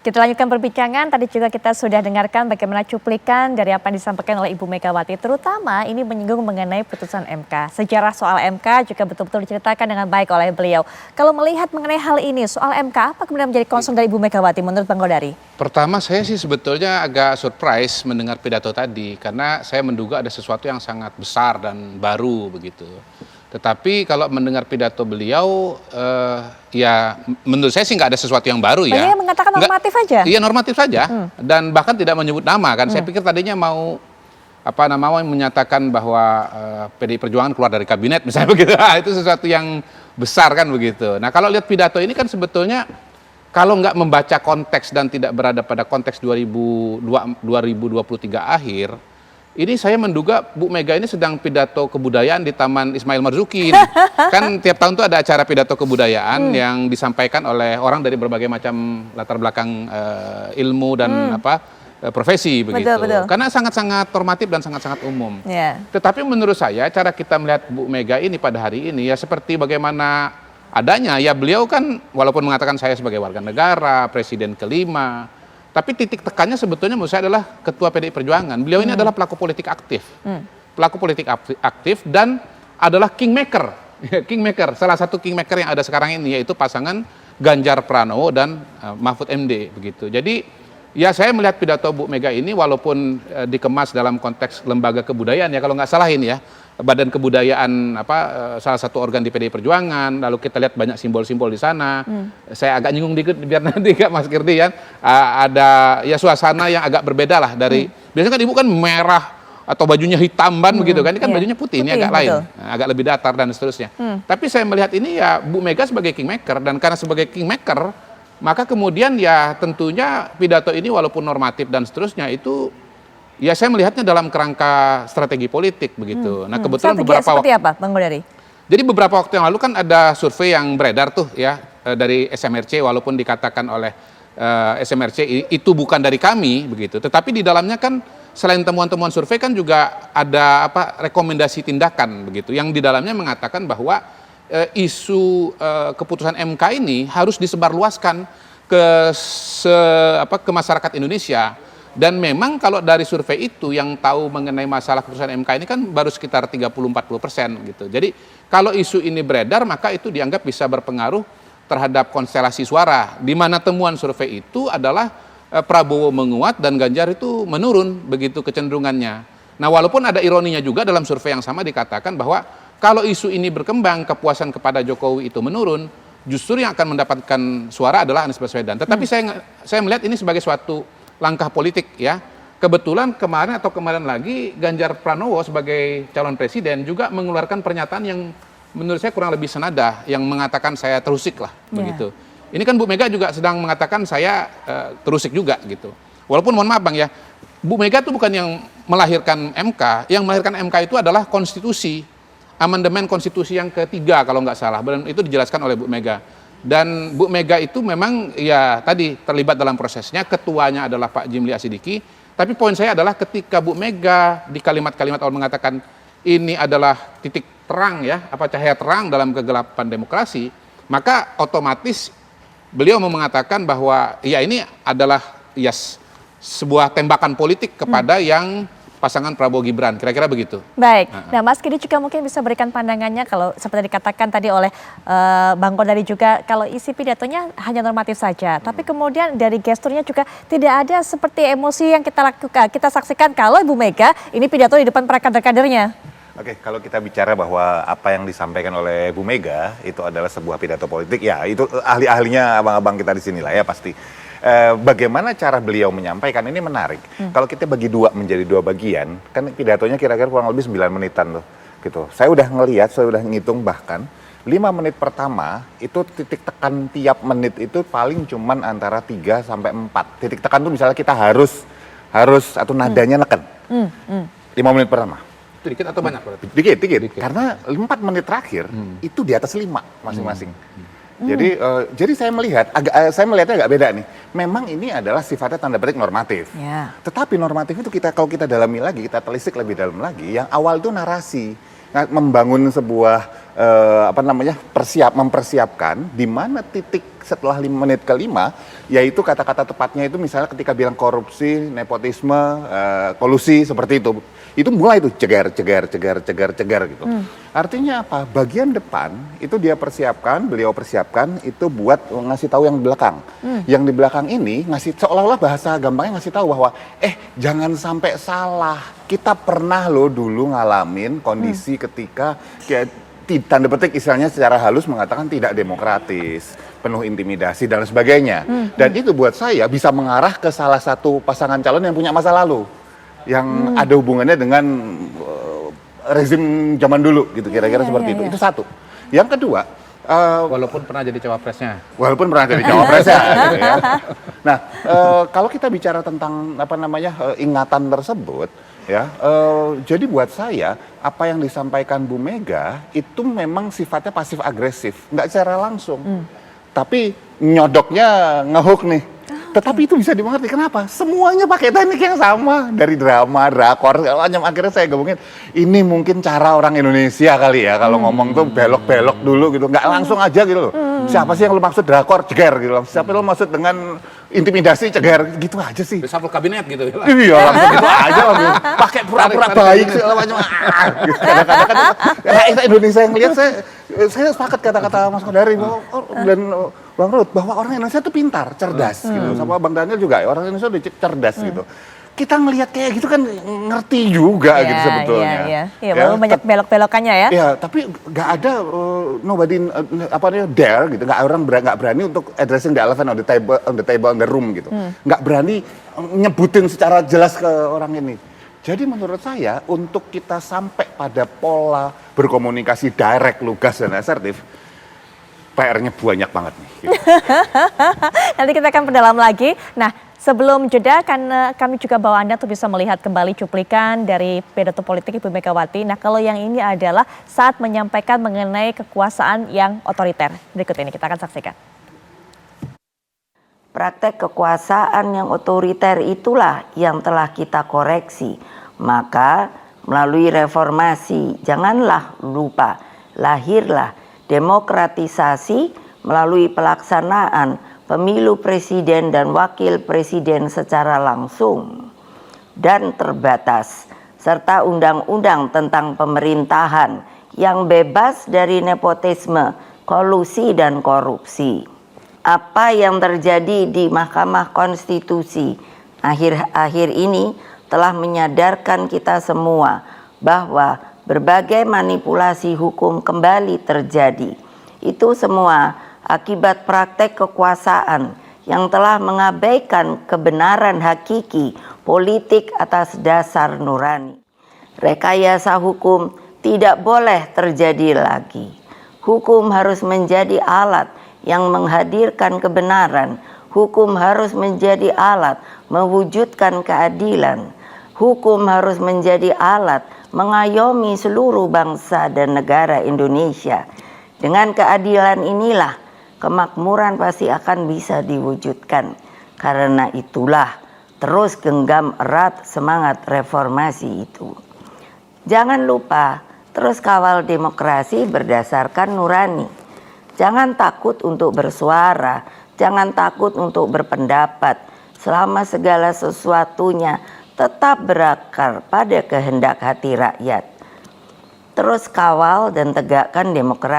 Kita lanjutkan perbincangan, tadi juga kita sudah dengarkan bagaimana cuplikan dari apa yang disampaikan oleh Ibu Megawati, terutama ini menyinggung mengenai putusan MK. Sejarah soal MK juga betul-betul diceritakan dengan baik oleh beliau. Kalau melihat mengenai hal ini, soal MK, apa kemudian menjadi concern dari Ibu Megawati menurut Bang Kodari? Pertama, saya sih sebetulnya agak surprise mendengar pidato tadi, karena saya menduga ada sesuatu yang sangat besar dan baru begitu. Tetapi kalau mendengar pidato beliau, ya menurut saya sih nggak ada sesuatu yang baru ya. Banyak yang mengatakan normatif aja? Iya, normatif saja. Dan bahkan tidak menyebut nama kan. Saya pikir tadinya mau menyatakan bahwa PDI Perjuangan keluar dari kabinet misalnya begitu. Itu sesuatu yang besar kan begitu. Nah kalau lihat pidato ini kan sebetulnya kalau nggak membaca konteks dan tidak berada pada konteks 2023 akhir, ini saya menduga Bu Mega ini sedang pidato kebudayaan di Taman Ismail Marzuki. Kan tiap tahun tuh ada acara pidato kebudayaan yang disampaikan oleh orang dari berbagai macam latar belakang ilmu dan profesi begitu. Betul. Karena sangat-sangat normatif dan sangat-sangat umum. Yeah. Tetapi menurut saya cara kita melihat Bu Mega ini pada hari ini ya seperti bagaimana adanya. Ya beliau kan walaupun mengatakan saya sebagai warga negara, presiden kelima, tapi titik tekannya sebetulnya menurut saya adalah Ketua PDI Perjuangan. Beliau ini adalah pelaku politik aktif. Pelaku politik aktif dan adalah kingmaker. Kingmaker, salah satu kingmaker yang ada sekarang ini yaitu pasangan Ganjar Pranowo dan Mahfud MD begitu. Jadi ya saya melihat pidato Bu Mega ini walaupun dikemas dalam konteks lembaga kebudayaan ya kalau nggak salah ini ya. Badan Kebudayaan salah satu organ di PDI Perjuangan, lalu kita lihat banyak simbol-simbol di sana. Saya agak nyinggung dikit biar nanti Kak Mas Kirdi ya ada ya suasana yang agak berbeda lah dari biasanya kan Ibu kan merah atau bajunya hitam ban begitu kan, ini kan bajunya putih, ini agak lain, agak lebih datar dan seterusnya. Tapi saya melihat ini ya Bu Mega sebagai kingmaker, dan karena sebagai kingmaker maka kemudian ya tentunya pidato ini walaupun normatif dan seterusnya itu ya saya melihatnya dalam kerangka strategi politik begitu. Nah kebetulan seperti apa Bang Kodari? Jadi beberapa waktu yang lalu kan ada survei yang beredar tuh ya dari SMRC, walaupun dikatakan oleh SMRC itu bukan dari kami begitu. Tetapi di dalamnya kan selain temuan-temuan survei kan juga ada rekomendasi tindakan begitu. Yang di dalamnya mengatakan bahwa isu keputusan MK ini harus disebarluaskan ke masyarakat Indonesia. Dan memang kalau dari survei itu yang tahu mengenai masalah keputusan MK ini kan baru sekitar 30-40% gitu. Jadi kalau isu ini beredar maka itu dianggap bisa berpengaruh terhadap konstelasi suara. Di mana temuan survei itu adalah Prabowo menguat dan Ganjar itu menurun begitu kecenderungannya. Nah walaupun ada ironinya juga dalam survei yang sama dikatakan bahwa kalau isu ini berkembang kepuasan kepada Jokowi itu menurun, justru yang akan mendapatkan suara adalah Anies Baswedan. Tetapi saya melihat ini sebagai suatu langkah politik ya. Kebetulan kemarin lagi Ganjar Pranowo sebagai calon presiden juga mengeluarkan pernyataan yang menurut saya kurang lebih senada, yang mengatakan saya terusik lah begitu. Ini kan Bu Mega juga sedang mengatakan saya terusik juga gitu. Walaupun mohon maaf Bang ya, Bu Mega itu bukan yang melahirkan MK, yang melahirkan MK itu adalah konstitusi, amandemen konstitusi yang ketiga kalau nggak salah, dan itu dijelaskan oleh Bu Mega. Dan Bu Mega itu memang ya tadi terlibat dalam prosesnya, ketuanya adalah Pak Jimli Asidiki. Tapi poin saya adalah ketika Bu Mega di kalimat-kalimat awal mengatakan ini adalah titik terang ya, cahaya terang dalam kegelapan demokrasi, maka otomatis beliau mau mengatakan bahwa ya ini adalah ya sebuah tembakan politik kepada yang pasangan Prabowo Gibran, kira-kira begitu. Baik, nah Mas Kidi juga mungkin bisa berikan pandangannya kalau seperti dikatakan tadi oleh Bang Kodari juga, kalau isi pidatonya hanya normatif saja, tapi kemudian dari gesturnya juga tidak ada seperti emosi yang kita saksikan kalau Ibu Mega ini pidato di depan para kader-kadernya. Oke, kalau kita bicara bahwa apa yang disampaikan oleh Bu Mega itu adalah sebuah pidato politik, ya itu ahli-ahlinya abang-abang kita di sini lah ya pasti. Bagaimana cara beliau menyampaikan ini menarik. Kalau kita bagi menjadi dua bagian, kan pidatonya kira-kira kurang lebih 9 menitan tuh, gitu. Saya udah ngitung bahkan 5 menit pertama itu titik tekan tiap menit itu paling cuman antara 3 sampai 4. Titik tekan tuh misalnya kita harus atau nadanya neken. 5 menit pertama. Itu dikit atau banyak berarti? Dikit. Karena 4 menit terakhir itu di atas 5 masing-masing. Jadi saya melihatnya agak beda nih. Memang ini adalah sifatnya tanda petik normatif. Yeah. Tetapi normatif itu kalau kita dalami lagi, kita telisik lebih dalam lagi, yang awal itu narasi, membangun sebuah mempersiapkan di mana titik setelah 5 menit kelima, yaitu kata-kata tepatnya itu misalnya ketika bilang korupsi, nepotisme, kolusi seperti itu mulai itu ceger gitu. Artinya apa? Bagian depan itu beliau persiapkan itu buat ngasih tahu yang di belakang. Yang di belakang ini ngasih seolah-olah bahasa gampangnya ngasih tahu bahwa jangan sampai salah. Kita pernah loh dulu ngalamin kondisi ketika kayak tanda petik istilahnya secara halus mengatakan tidak demokratis, penuh intimidasi dan sebagainya. Dan itu buat saya bisa mengarah ke salah satu pasangan calon yang punya masa lalu yang ada hubungannya dengan rezim zaman dulu gitu, kira-kira seperti itu. Itu satu. Yang kedua, walaupun pernah jadi cawapresnya. Gitu ya. Nah, kalau kita bicara tentang ingatan tersebut, ya, jadi buat saya apa yang disampaikan Bu Mega itu memang sifatnya pasif agresif, nggak secara langsung, tapi nyodoknya ngehook nih. Tetapi itu bisa dimengerti kenapa? Semuanya pakai teknik yang sama, dari drama, drakor, segala macam. Akhirnya saya gabungin, ini mungkin cara orang Indonesia kali ya kalau ngomong tuh belok-belok dulu gitu, nggak langsung aja gitu loh. Siapa sih yang lu maksud drakor, ceger gitu. Siapa yang lu maksud dengan intimidasi, ceger, gitu aja sih. Reshuffle kabinet gitu. Iya, langsung gitu aja langsung. Pakai pura-pura baik segala macam. Kadang-kadang kan rakyat Indonesia yang lihat saya sepakat kata-kata Mas Kodari dan Bang Ruth bahwa orang Indonesia itu pintar, cerdas gitu. Sama Bang Daniel juga, orang Indonesia udah cerdas gitu. Kita ngelihat kayak gitu kan ngerti juga gitu sebetulnya. Iya, walaupun banyak belok-belokannya ya. Iya, tapi nggak ada nobody dare gitu, nggak berani untuk addressing the elephant on the table in the room gitu. Nggak berani nyebutin secara jelas ke orang ini. Jadi menurut saya untuk kita sampai pada pola berkomunikasi direct, lugas dan asertif, PR-nya banyak banget nih. Gitu. Nanti kita akan perdalam lagi. Nah, sebelum jeda kan kami juga bawa Anda untuk bisa melihat kembali cuplikan dari pidato politik Ibu Megawati. Nah, kalau yang ini adalah saat menyampaikan mengenai kekuasaan yang otoriter. Berikut ini kita akan saksikan. Praktek kekuasaan yang otoriter itulah yang telah kita koreksi. Maka melalui reformasi, janganlah lupa, lahirlah demokratisasi melalui pelaksanaan pemilu presiden dan wakil presiden secara langsung dan terbatas, serta undang-undang tentang pemerintahan yang bebas dari nepotisme, kolusi dan korupsi. Apa yang terjadi di Mahkamah Konstitusi akhir-akhir ini telah menyadarkan kita semua bahwa berbagai manipulasi hukum kembali terjadi. Itu semua akibat praktek kekuasaan yang telah mengabaikan kebenaran hakiki politik atas dasar nurani. Rekayasa hukum tidak boleh terjadi lagi. Hukum harus menjadi alat yang menghadirkan kebenaran. Hukum harus menjadi alat mewujudkan keadilan. Hukum harus menjadi alat mengayomi seluruh bangsa dan negara Indonesia. Dengan keadilan inilah kemakmuran pasti akan bisa diwujudkan. Karena itulah terus genggam erat semangat reformasi itu. Jangan lupa terus kawal demokrasi berdasarkan nurani. Jangan takut untuk bersuara, jangan takut untuk berpendapat selama segala sesuatunya tetap berakar pada kehendak hati rakyat. Terus kawal dan tegakkan demokrasi.